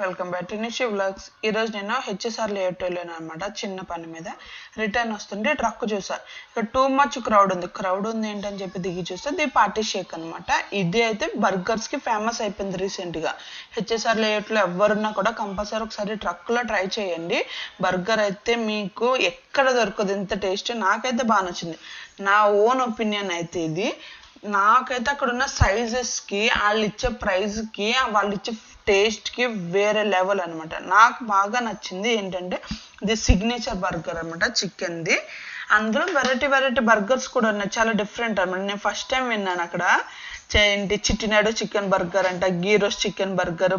Welcome back to Nishi vlogs. ఈరోజు నేను HSR layout వెళ్ళాను అనమాట. చిన్న పని మీద రిటర్న్ వస్తుంటే ట్రక్ చూసా. ఇక్కడ టూ మచ్ క్రౌడ్ ఉంది ఏంటని చెప్పి దిగి చూస్తే ది పార్టీ షేక్ అనమాట. ఇది అయితే బర్గర్స్కి ఫేమస్ అయిపోయింది రీసెంట్గా. హెచ్ఎస్ఆర్ లేఅవుట్లో ఎవరున్నా కూడా కంపల్సరీ ఒకసారి ట్రక్లో ట్రై చేయండి. బర్గర్ అయితే మీకు ఎక్కడ దొరకదు ఇంత టేస్ట్. నాకైతే బాగా నచ్చింది. నా ఓన్ ఒపీనియన్ అయితే ఇది. నాకైతే అక్కడ ఉన్న సైజెస్కి వాళ్ళు ఇచ్చే ప్రైస్కి వాళ్ళు ఇచ్చే టేస్ట్కి వేరే లెవెల్ అనమాట. నాకు బాగా నచ్చింది ఏంటంటే ఇది సిగ్నేచర్ బర్గర్ అనమాట, చికెన్ది. అందులో వెరైటీ బర్గర్స్ కూడా ఉన్నాయి, చాలా డిఫరెంట్ అనమాట. నేను ఫస్ట్ టైం విన్నాను అక్కడ. ఏంటి చిట్టినాడు చికెన్ బర్గర్ అంట, గీ రోస్ట్ చికెన్ బర్గర్,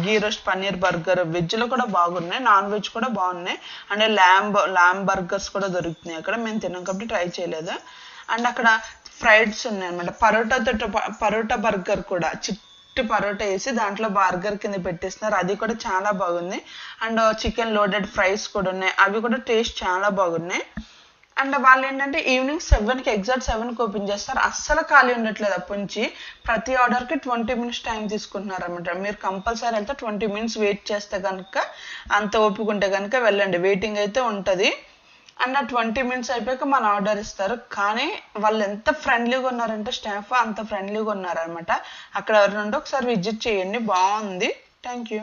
గీ రోస్ట్ పన్నీర్ బర్గర్. వెజ్లో కూడా బాగున్నాయి, నాన్ వెజ్ కూడా బాగున్నాయి. అంటే ల్యాంబ్ బర్గర్స్ కూడా దొరుకుతున్నాయి అక్కడ. మేము తిన్నాం కాబట్టి ట్రై చేయలేదు. అండ్ అక్కడ ఫ్రైడ్స్ ఉన్నాయి అనమాట. పరోటా బర్గర్ కూడా చిట్టి పరోటా వేసి దాంట్లో బర్గర్ కింద పెట్టేస్తున్నారు, అది కూడా చాలా బాగుంది. అండ్ చికెన్ లోడెడ్ ఫ్రైస్ కూడా ఉన్నాయి, అవి కూడా టేస్ట్ చాలా బాగున్నాయి. అండ్ వాళ్ళు ఏంటంటే ఈవినింగ్ 7కి ఎగ్జాక్ట్ 7కి ఓపెన్ చేస్తారు. అస్సలు ఖాళీ ఉండట్లేదు. అప్పటి నుంచి ప్రతి ఆర్డర్కి 20 minutes టైం తీసుకుంటున్నారు అనమాట. మీరు కంపల్సరీ వెళ్తే 20 minutes వెయిట్ చేస్తే కనుక, అంత ఓపిక ఉంటే కనుక వెళ్ళండి. వెయిటింగ్ అయితే ఉంటుంది. అండ్ ఆ 20 minutes అయిపోయాక మన ఆర్డర్ ఇస్తారు. కానీ వాళ్ళు ఎంత ఫ్రెండ్లీగా ఉన్నారంటే స్టాఫ్ అంత ఫ్రెండ్లీగా ఉన్నారనమాట. అక్కడ ఎవరినుంటే ఒకసారి విజిట్ చేయండి, బాగుంది. Thank you.